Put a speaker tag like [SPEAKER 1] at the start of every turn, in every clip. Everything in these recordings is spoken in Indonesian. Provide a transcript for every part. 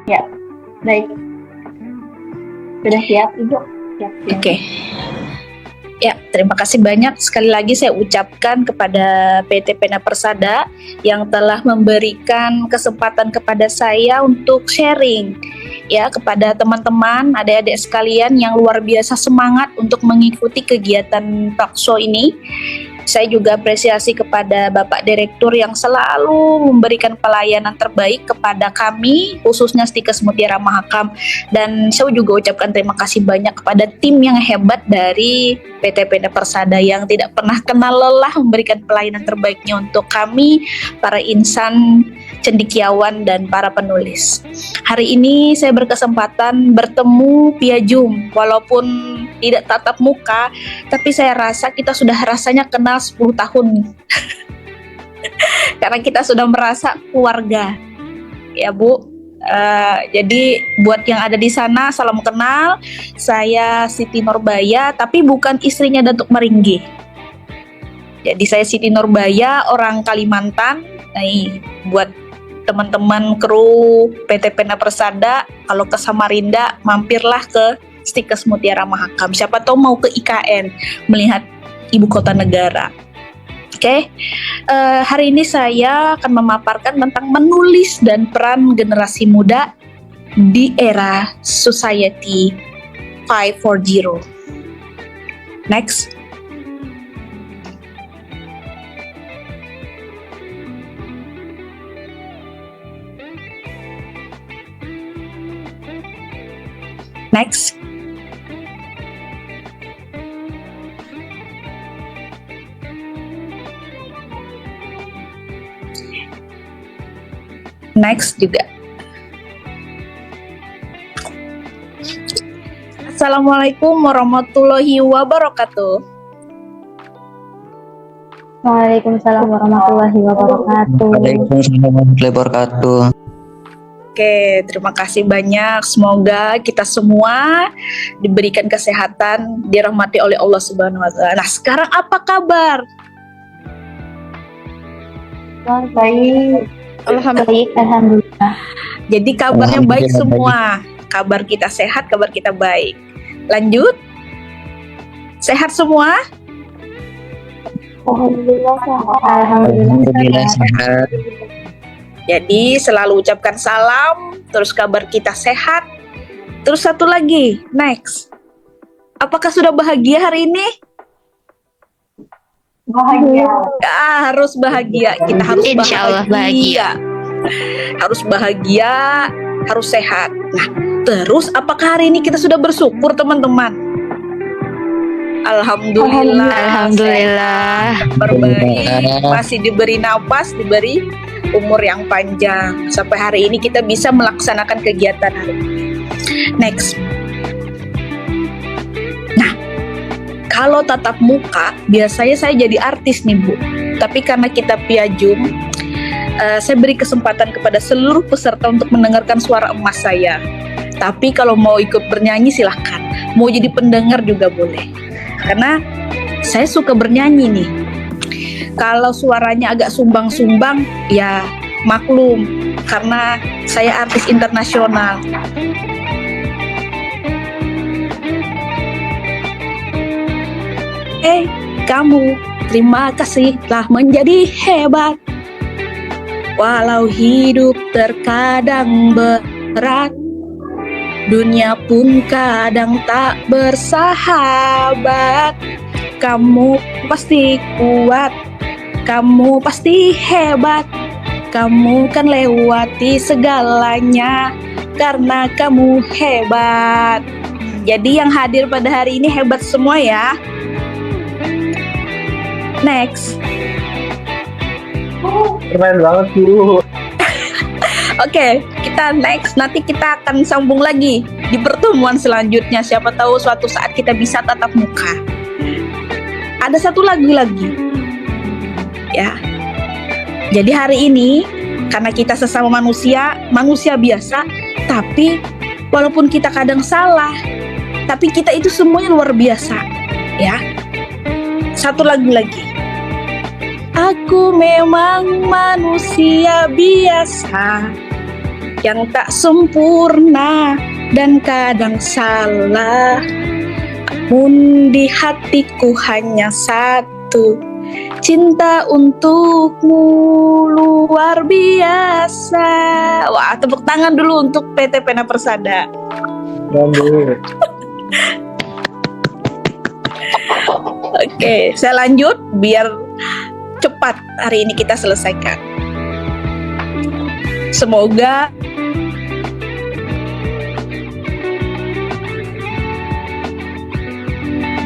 [SPEAKER 1] Ya, baik. Sudah siap, Ibu? Siap.
[SPEAKER 2] Oke. Ya, terima kasih banyak sekali lagi saya ucapkan kepada PT Pena Persada yang telah memberikan kesempatan kepada saya untuk sharing ya kepada teman-teman, adik-adik sekalian yang luar biasa semangat untuk mengikuti kegiatan talkshow ini. Saya juga apresiasi kepada Bapak Direktur yang selalu memberikan pelayanan terbaik kepada kami, khususnya Stikes Mutiara Mahakam. Dan saya juga ucapkan terima kasih banyak kepada tim yang hebat dari PT Pena Persada yang tidak pernah kenal lelah memberikan pelayanan terbaiknya untuk kami, para insan cendekiawan dan para penulis. Hari ini saya berkesempatan bertemu via Zoom, walaupun tidak tatap muka, tapi saya rasa kita sudah rasanya kenal 10 tahun karena kita sudah merasa keluarga ya Bu. Jadi buat yang ada di sana, salam kenal. Saya Siti Nurbaya, tapi bukan istrinya Datuk Meringgi. Jadi saya Siti Nurbaya, orang Kalimantan. Nah, buat teman-teman kru PT Pena Persada, kalau ke Samarinda mampirlah ke Stikes Mutiara Mahakam. Siapa tahu mau ke IKN melihat ibu kota negara. Oke, hari ini saya akan memaparkan tentang menulis dan peran generasi muda di era Society 540. Next. Next. Next juga. Assalamualaikum warahmatullahi wabarakatuh.
[SPEAKER 1] Waalaikumsalam warahmatullahi wabarakatuh.
[SPEAKER 3] Waalaikumsalam warahmatullahi wabarakatuh.
[SPEAKER 2] Oke, terima kasih banyak. Semoga kita semua diberikan kesehatan, dirahmati oleh Allah Subhanahu wa Ta'ala. Nah, sekarang apa kabar?
[SPEAKER 1] Baik. Alhamdulillah.
[SPEAKER 2] Jadi kabarnya baik semua. Kabar kita sehat, kabar kita baik. Lanjut. Sehat semua?
[SPEAKER 1] Alhamdulillah
[SPEAKER 3] sehat.
[SPEAKER 2] Jadi selalu ucapkan salam, terus kabar kita sehat. Terus satu lagi, next. Apakah sudah bahagia hari ini?
[SPEAKER 1] Bahagia.
[SPEAKER 2] Harus bahagia. Kita harus
[SPEAKER 4] Insya Allah bahagia.
[SPEAKER 2] Harus bahagia, harus sehat. Nah, terus apakah hari ini kita sudah bersyukur teman-teman? Alhamdulillah.
[SPEAKER 4] Alhamdulillah.
[SPEAKER 2] Berbaik, masih diberi nafas, diberi umur yang panjang. Sampai hari ini kita bisa melaksanakan kegiatan hari ini. Next. Nah, kalau tatap muka, biasanya saya jadi artis nih Bu. Tapi karena kita via Zoom, saya beri kesempatan kepada seluruh peserta untuk mendengarkan suara emas saya. Tapi kalau mau ikut bernyanyi silahkan. Mau jadi pendengar juga boleh. Karena saya suka bernyanyi nih. Kalau suaranya agak sumbang-sumbang, ya maklum. Karena saya artis internasional. Kamu, terima kasih telah menjadi hebat. Walau hidup terkadang berat, dunia pun kadang tak bersahabat. Kamu pasti kuat, kamu pasti hebat. Kamu kan lewati segalanya karena kamu hebat. Jadi yang hadir pada hari ini hebat semua ya. Next.
[SPEAKER 5] Keren banget Bu.
[SPEAKER 2] Oke, kita next. Nanti kita akan sambung lagi di pertemuan selanjutnya. Siapa tahu suatu saat kita bisa tatap muka. Ada satu lagu lagi. Ya. Jadi hari ini karena kita sesama manusia, manusia biasa, tapi walaupun kita kadang salah, tapi kita itu semuanya luar biasa. Ya. Satu lagu lagi. Aku memang manusia biasa yang tak sempurna dan kadang salah. Namun di hatiku hanya satu, cinta untukmu luar biasa. Wah, tepuk tangan dulu untuk PT Pena Persada. Oke, saya lanjut biar cepat hari ini kita selesaikan. Semoga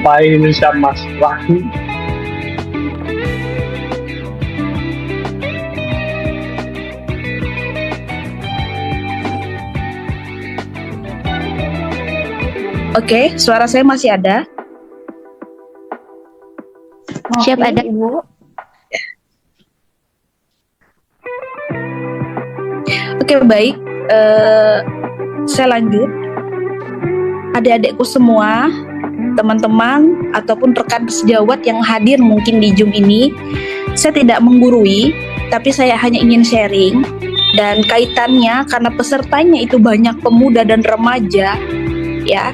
[SPEAKER 5] Pak Indonesia Mas Wahyu.
[SPEAKER 2] Oke, suara saya masih ada.
[SPEAKER 4] Siap, ada.
[SPEAKER 1] Ibu.
[SPEAKER 2] Oke, baik. Saya lanjut. Adik-adikku semua, teman-teman ataupun rekan sejawat yang hadir mungkin di Zoom ini, saya tidak menggurui, tapi saya hanya ingin sharing. Dan kaitannya karena pesertanya itu banyak pemuda dan remaja, ya.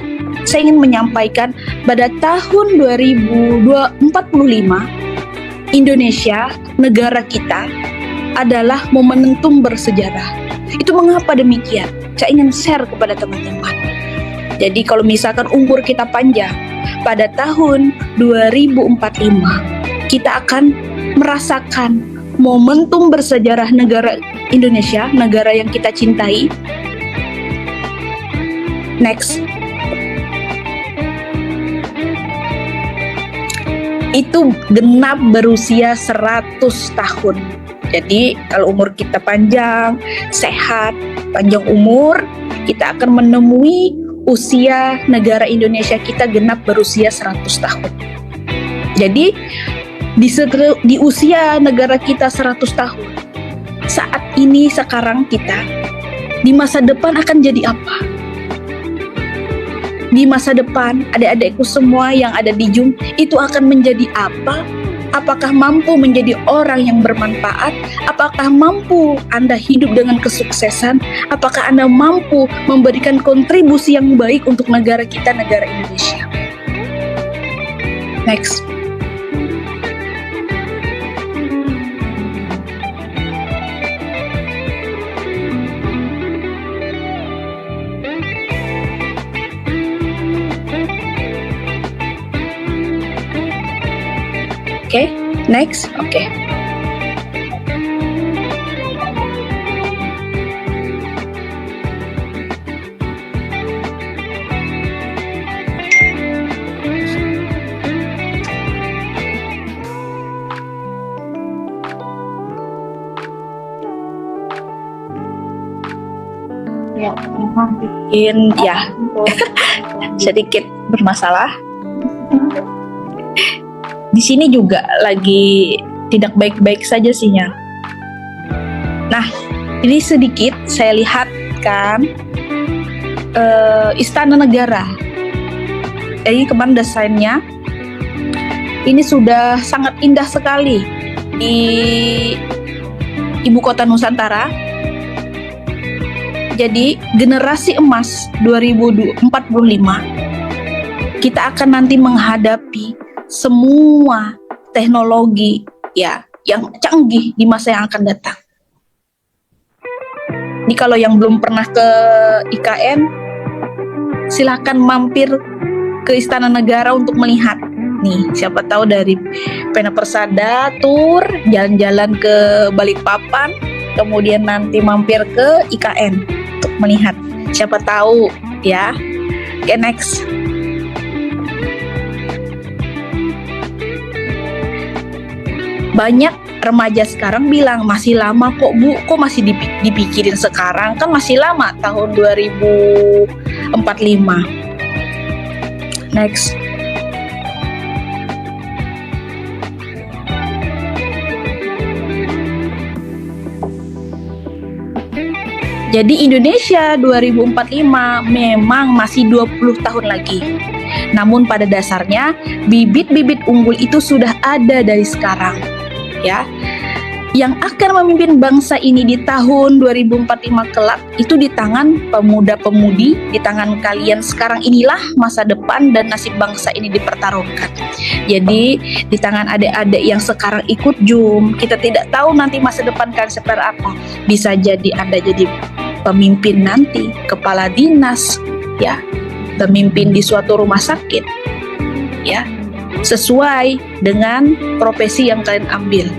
[SPEAKER 2] Saya ingin menyampaikan pada tahun 2045 Indonesia, negara kita adalah momentum bersejarah. Itu mengapa demikian? Saya ingin share kepada teman-teman. Jadi kalau misalkan umur kita panjang, pada tahun 2045 kita akan merasakan momentum bersejarah negara Indonesia, negara yang kita cintai. Next. Itu genap berusia 100 tahun. Jadi kalau umur kita panjang, sehat, panjang umur, kita akan menemui usia negara Indonesia kita genap berusia 100 tahun. Jadi di usia negara kita 100 tahun, saat ini sekarang kita, di masa depan akan jadi apa? Di masa depan, adik-adikku semua yang ada di Zoom itu akan menjadi apa? Apakah mampu menjadi orang yang bermanfaat? Apakah mampu Anda hidup dengan kesuksesan? Apakah Anda mampu memberikan kontribusi yang baik untuk negara kita, negara Indonesia? Next. Oke, next. Oke.
[SPEAKER 1] Ya,
[SPEAKER 2] Mungkin ya sedikit bermasalah. Di sini juga lagi tidak baik-baik saja sinyal. Nah, ini sedikit saya lihatkan Istana Negara. Jadi kemarin desainnya ini sudah sangat indah sekali di Ibu Kota Nusantara. Jadi generasi emas 2045 kita akan nanti menghadapi semua teknologi ya yang canggih di masa yang akan datang. Ini kalau yang belum pernah ke IKN, silakan mampir ke Istana Negara untuk melihat. Nih, siapa tahu dari Pena Persada tour jalan-jalan ke Balikpapan, kemudian nanti mampir ke IKN untuk melihat. Siapa tahu ya. Oke, next. Banyak remaja sekarang bilang masih lama kok Bu, kok masih dipikirin sekarang, kan masih lama tahun 2045. Next. Jadi Indonesia 2045 memang masih 20 tahun lagi. Namun pada dasarnya bibit-bibit unggul itu sudah ada dari sekarang. Ya. Yang akan memimpin bangsa ini di tahun 2045 kelak itu di tangan pemuda-pemudi, di tangan kalian sekarang inilah masa depan dan nasib bangsa ini dipertaruhkan. Jadi di tangan adik-adik yang sekarang ikut Zoom, kita tidak tahu nanti masa depan kalian seperti apa. Bisa jadi Anda jadi pemimpin nanti, kepala dinas, ya, pemimpin di suatu rumah sakit, ya, sesuai dengan profesi yang kalian ambil.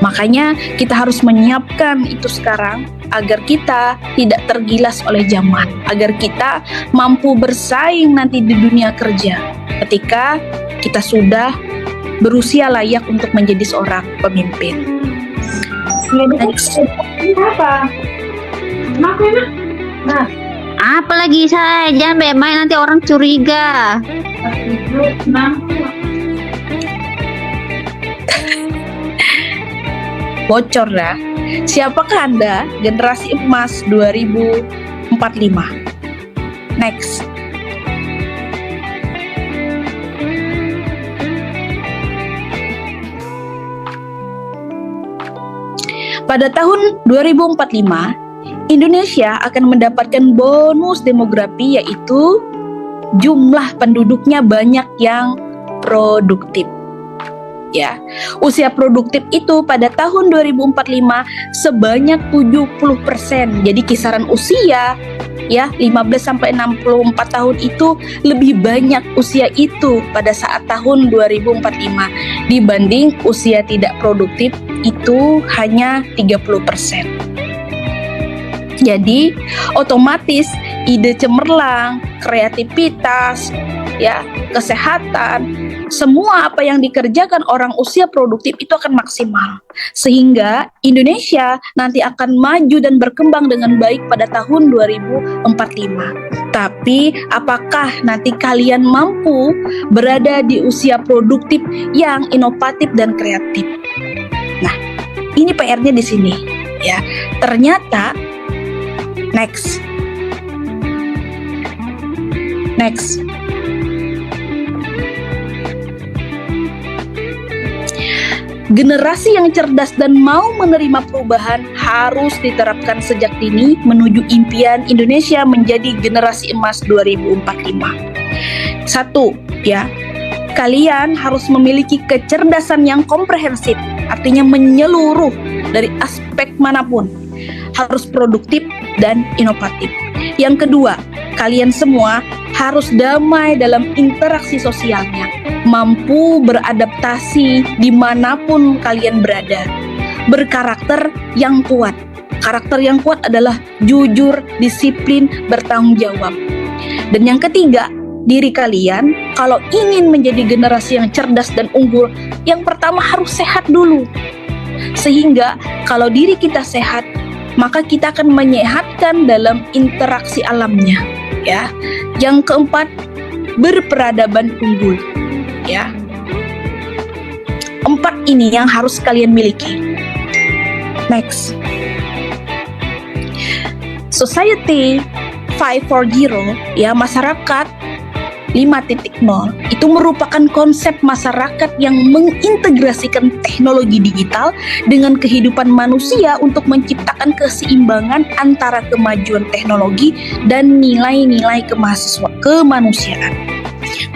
[SPEAKER 2] Makanya kita harus menyiapkan itu sekarang agar kita tidak tergilas oleh zaman, agar kita mampu bersaing nanti di dunia kerja ketika kita sudah berusia layak untuk menjadi seorang pemimpin. Next.
[SPEAKER 1] Apa? Kenapa enak? Nah,
[SPEAKER 4] Apalagi saya jangan banyak main nanti orang curiga.
[SPEAKER 2] Bocor dah. Siapakah Anda generasi emas 2045? Next. Pada tahun 2045, Indonesia akan mendapatkan bonus demografi, yaitu jumlah penduduknya banyak yang produktif. Ya, usia produktif itu pada tahun 2045 sebanyak 70%. Jadi kisaran usia ya 15 sampai 64 tahun itu lebih banyak usia itu pada saat tahun 2045 dibanding usia tidak produktif itu hanya 30%. Jadi otomatis ide cemerlang, kreativitas, ya, kesehatan, semua apa yang dikerjakan orang usia produktif itu akan maksimal. Sehingga Indonesia nanti akan maju dan berkembang dengan baik pada tahun 2045. Tapi apakah nanti kalian mampu berada di usia produktif yang inovatif dan kreatif? Nah, ini PR-nya di sini, ya. Ternyata next. Generasi yang cerdas dan mau menerima perubahan harus diterapkan sejak dini menuju impian Indonesia menjadi generasi emas 2045. Satu, ya, kalian harus memiliki kecerdasan yang komprehensif, artinya menyeluruh dari aspek manapun, harus produktif dan inovatif. Yang kedua, kalian semua harus damai dalam interaksi sosialnya, mampu beradaptasi dimanapun kalian berada, berkarakter yang kuat. Karakter yang kuat adalah jujur, disiplin, bertanggung jawab. Dan yang ketiga, diri kalian kalau ingin menjadi generasi yang cerdas dan unggul, yang pertama harus sehat dulu. Sehingga kalau diri kita sehat, maka kita akan menyehatkan dalam interaksi alamnya, ya. Yang keempat, berperadaban unggul, ya. 4 ini yang harus kalian miliki. Next. Society 540, ya, masyarakat 5.0 itu merupakan konsep masyarakat yang mengintegrasikan teknologi digital dengan kehidupan manusia untuk menciptakan keseimbangan antara kemajuan teknologi dan nilai-nilai kemanusiaan.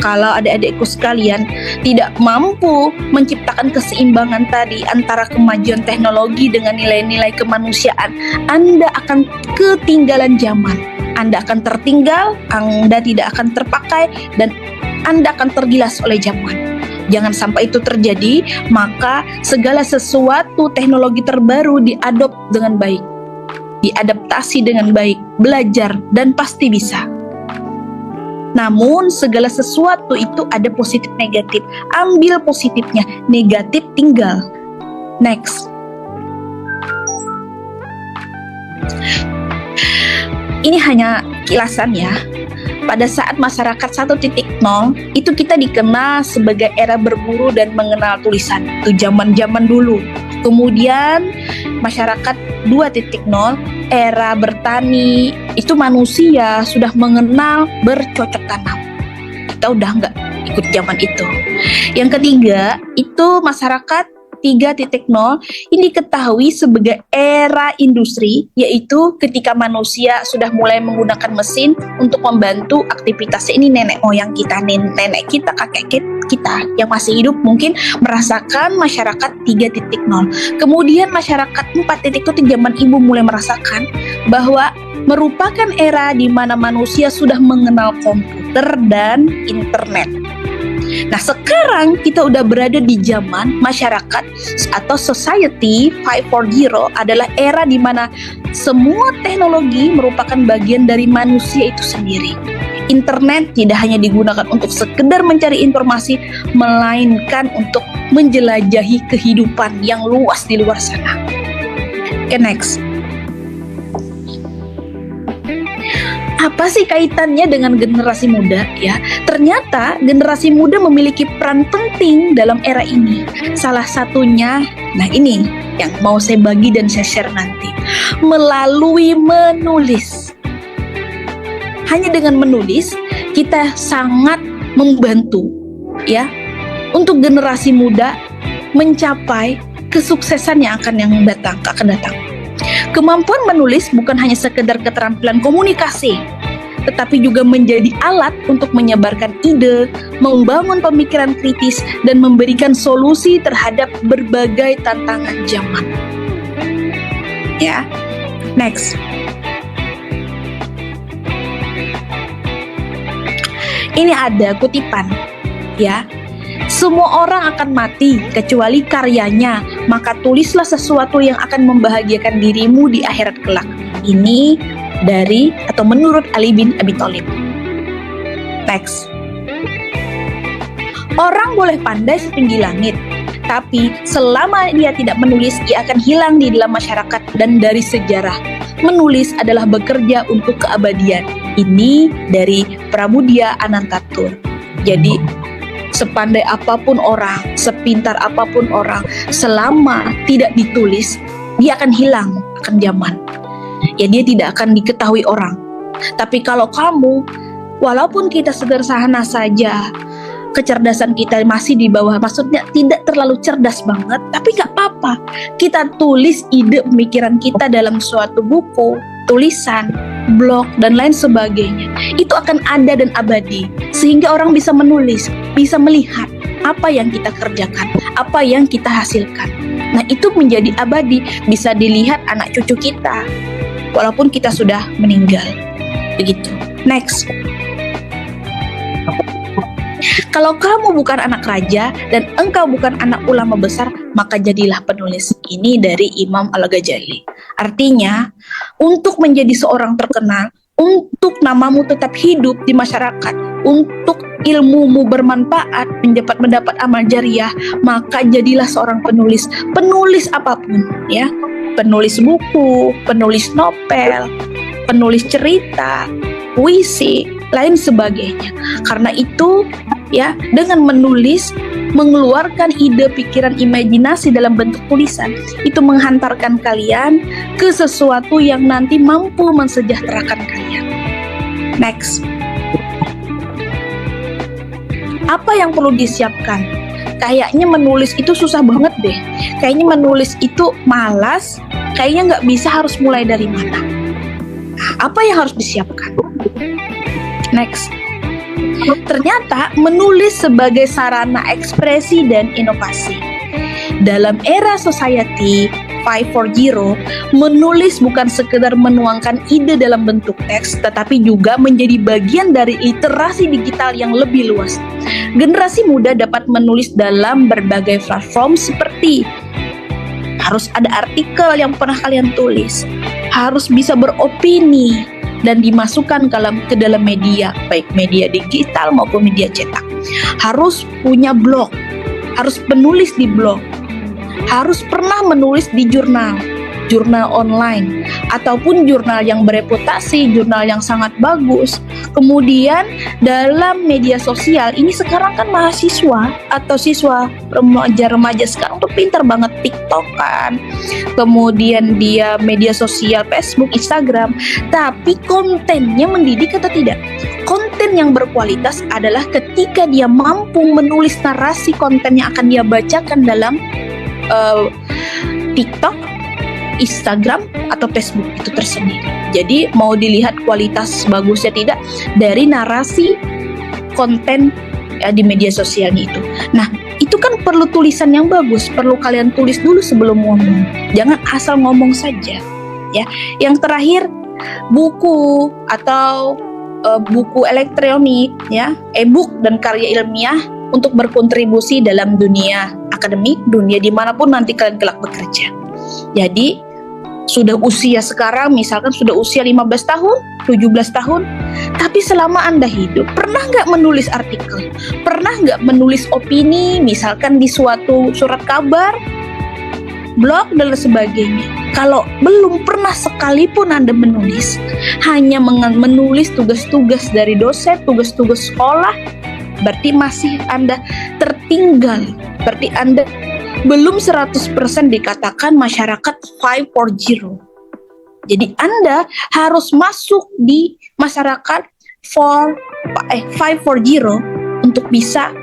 [SPEAKER 2] Kalau adik-adikku sekalian tidak mampu menciptakan keseimbangan tadi antara kemajuan teknologi dengan nilai-nilai kemanusiaan, Anda akan ketinggalan zaman. Anda akan tertinggal, Anda tidak akan terpakai, dan Anda akan tergilas oleh zaman. Jangan sampai itu terjadi, maka segala sesuatu teknologi terbaru diadop dengan baik, diadaptasi dengan baik, belajar, dan pasti bisa. Namun segala sesuatu itu ada positif negatif. Ambil positifnya, negatif tinggal. Next. Ini hanya kilasan ya. Pada saat masyarakat 1.0 itu kita dikenal sebagai era berburu dan mengenal tulisan. Itu zaman-zaman dulu. Kemudian masyarakat 2.0 era bertani, itu manusia sudah mengenal bercocok tanam. Kita udah nggak ikut zaman itu. Yang ketiga itu masyarakat 3.0 ini diketahui sebagai era industri, yaitu ketika manusia sudah mulai menggunakan mesin untuk membantu aktivitas. Ini nenek moyang kita, nenek kita, kakek kita yang masih hidup mungkin merasakan masyarakat 3.0. Kemudian masyarakat 4.0 zaman ibu mulai merasakan bahwa merupakan era di mana manusia sudah mengenal komputer dan internet. Nah, sekarang kita udah berada di zaman masyarakat atau society 5.0 adalah era di mana semua teknologi merupakan bagian dari manusia itu sendiri. Internet tidak hanya digunakan untuk sekedar mencari informasi, melainkan untuk menjelajahi kehidupan yang luas di luar sana. Okay, next. Apa sih kaitannya dengan generasi muda ya? Ternyata generasi muda memiliki peran penting dalam era ini. Salah satunya, nah ini yang mau saya bagi dan saya share nanti. Melalui menulis. Hanya dengan menulis kita sangat membantu ya untuk generasi muda mencapai kesuksesan yang akan datang. Kemampuan menulis bukan hanya sekedar keterampilan komunikasi, tetapi juga menjadi alat untuk menyebarkan ide, membangun pemikiran kritis, dan memberikan solusi terhadap berbagai tantangan zaman. Ya, next. Ini ada kutipan, ya. Semua orang akan mati kecuali karyanya, maka tulislah sesuatu yang akan membahagiakan dirimu di akhirat kelak. Ini dari atau menurut Ali bin Abi Thalib. Next. Orang boleh pandai setinggi langit, tapi selama dia tidak menulis, ia akan hilang di dalam masyarakat dan dari sejarah. Menulis adalah bekerja untuk keabadian. Ini dari Pramudia Anantatur. Jadi sepandai apapun orang, sepintar apapun orang, selama tidak ditulis, dia akan hilang akan zaman. Ya, dia tidak akan diketahui orang. Tapi kalau kamu, walaupun kita sederhana saja, kecerdasan kita masih di bawah, maksudnya tidak terlalu cerdas banget, tapi gak apa-apa. Kita tulis ide pemikiran kita dalam suatu buku, tulisan, blog, dan lain sebagainya. Itu akan ada dan abadi, sehingga orang bisa menulis, bisa melihat apa yang kita kerjakan, apa yang kita hasilkan. Nah, itu menjadi abadi, bisa dilihat anak cucu kita, walaupun kita sudah meninggal. Begitu. Next. Kalau kamu bukan anak raja dan engkau bukan anak ulama besar, maka jadilah penulis. Ini dari Imam Al-Ghazali. Artinya, untuk menjadi seorang terkenal, untuk namamu tetap hidup di masyarakat, untuk ilmumu bermanfaat, mendapat amal jariah, maka jadilah seorang penulis. Penulis apapun, ya. Penulis buku, penulis novel, penulis cerita, puisi, lain sebagainya. Karena itu, ya, dengan menulis, mengeluarkan ide, pikiran, imajinasi dalam bentuk tulisan, itu menghantarkan kalian ke sesuatu yang nanti mampu mensejahterakan kalian. Next. Apa yang perlu disiapkan? Kayaknya menulis itu susah banget deh. Kayaknya menulis itu malas. Kayaknya nggak bisa, harus mulai dari mana? Apa yang harus disiapkan? Next. Ternyata menulis sebagai sarana ekspresi dan inovasi. Dalam era society 5.0, menulis bukan sekedar menuangkan ide dalam bentuk teks, tetapi juga menjadi bagian dari literasi digital yang lebih luas. Generasi muda dapat menulis dalam berbagai platform seperti harus ada artikel yang pernah kalian tulis, harus bisa beropini, dan dimasukkan ke dalam media, baik media digital maupun media cetak. Harus punya blog, harus penulis di blog, harus pernah menulis di jurnal online, ataupun jurnal yang bereputasi, jurnal yang sangat bagus. Kemudian dalam media sosial, ini sekarang kan mahasiswa atau siswa remaja sekarang tuh pintar banget TikTok kan. Kemudian dia media sosial Facebook, Instagram, tapi kontennya mendidik atau tidak? Konten yang berkualitas adalah ketika dia mampu menulis narasi konten yang akan dia bacakan dalam eh, TikTok, Instagram atau Facebook itu tersendiri. Jadi mau dilihat kualitas bagusnya tidak dari narasi konten di media sosialnya itu. Nah, itu kan perlu tulisan yang bagus, perlu kalian tulis dulu sebelum ngomong. Jangan asal ngomong saja, ya. Yang terakhir, buku atau buku elektronik, ya, e-book dan karya ilmiah untuk berkontribusi dalam dunia akademik, dunia dimanapun nanti kalian kelak bekerja. Jadi sudah usia sekarang, misalkan sudah usia 15 tahun, 17 tahun, tapi selama Anda hidup, pernah nggak menulis artikel? Pernah nggak menulis opini, misalkan di suatu surat kabar, blog, dan sebagainya? Kalau belum pernah sekalipun Anda menulis, hanya menulis tugas-tugas dari dosen, tugas-tugas sekolah, berarti masih Anda tertinggal. Berarti Anda belum 100% dikatakan masyarakat 540. Jadi Anda harus masuk di masyarakat 540 untuk bisa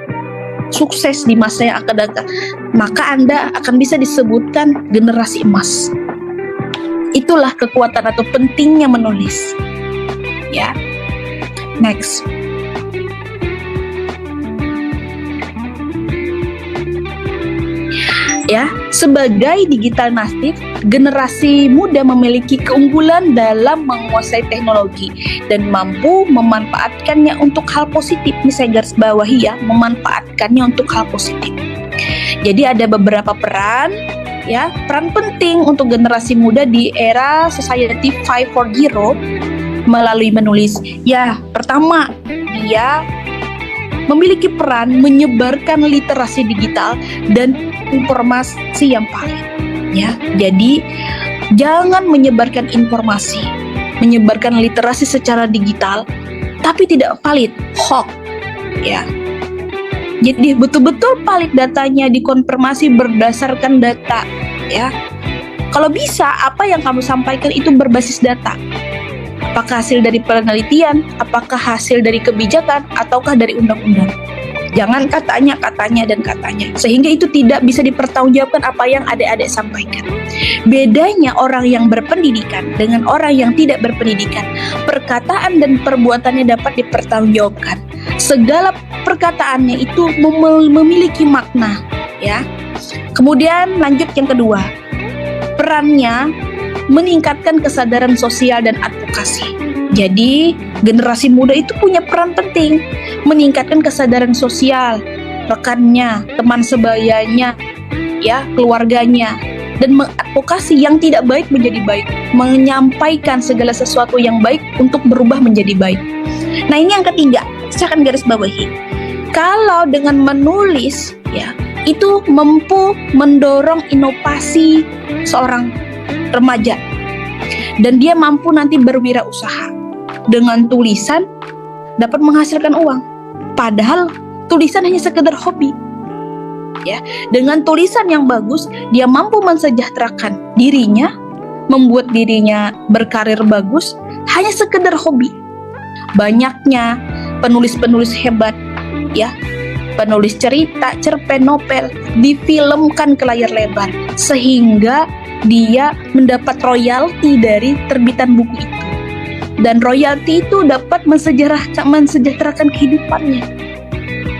[SPEAKER 2] sukses di masa yang akan datang. Maka Anda akan bisa disebutkan generasi emas. Itulah kekuatan atau pentingnya menulis. Ya. Next. Ya, sebagai digital native, generasi muda memiliki keunggulan dalam menguasai teknologi dan mampu memanfaatkannya untuk hal positif. Ini saya garis bawahi ya, memanfaatkannya untuk hal positif. Jadi ada beberapa peran, ya, peran penting untuk generasi muda di era Society 540 melalui menulis. Ya, pertama, dia memiliki peran menyebarkan literasi digital dan informasi yang valid, ya. Jadi jangan menyebarkan informasi, menyebarkan literasi secara digital tapi tidak valid, hoax, ya. Jadi betul-betul valid datanya, dikonfirmasi berdasarkan data, ya. Kalau bisa apa yang kamu sampaikan itu berbasis data. Apakah hasil dari penelitian, apakah hasil dari kebijakan, ataukah dari undang-undang. Jangan katanya, sehingga itu tidak bisa dipertanggungjawabkan apa yang adik-adik sampaikan. Bedanya orang yang berpendidikan dengan orang yang tidak berpendidikan, perkataan dan perbuatannya dapat dipertanggungjawabkan. Segala perkataannya itu memiliki makna, ya. Kemudian lanjut yang kedua, perannya meningkatkan kesadaran sosial dan advokasi. Jadi generasi muda itu punya peran penting meningkatkan kesadaran sosial rekannya, teman sebayanya, ya, keluarganya, dan mengadvokasi yang tidak baik menjadi baik, menyampaikan segala sesuatu yang baik untuk berubah menjadi baik. Nah, ini yang ketiga, saya akan garis bawahi. Kalau dengan menulis, ya, itu mampu mendorong inovasi seorang remaja dan dia mampu nanti berwirausaha. Dengan tulisan dapat menghasilkan uang, padahal tulisan hanya sekedar hobi, ya. Dengan tulisan yang bagus dia mampu mensejahterakan dirinya, membuat dirinya berkarir bagus, hanya sekedar hobi. Banyaknya penulis-penulis hebat, ya, penulis cerita, cerpen, novel difilmkan ke layar lebar sehingga dia mendapat royalti dari terbitan buku itu. Dan royalti itu dapat mensejahterakan kehidupannya,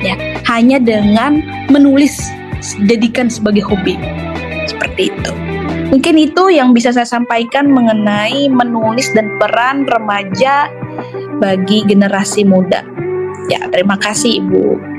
[SPEAKER 2] ya, hanya dengan menulis jadikan sebagai hobi. Seperti itu. Mungkin itu yang bisa saya sampaikan mengenai menulis dan peran remaja bagi generasi muda. Ya, terima kasih Ibu.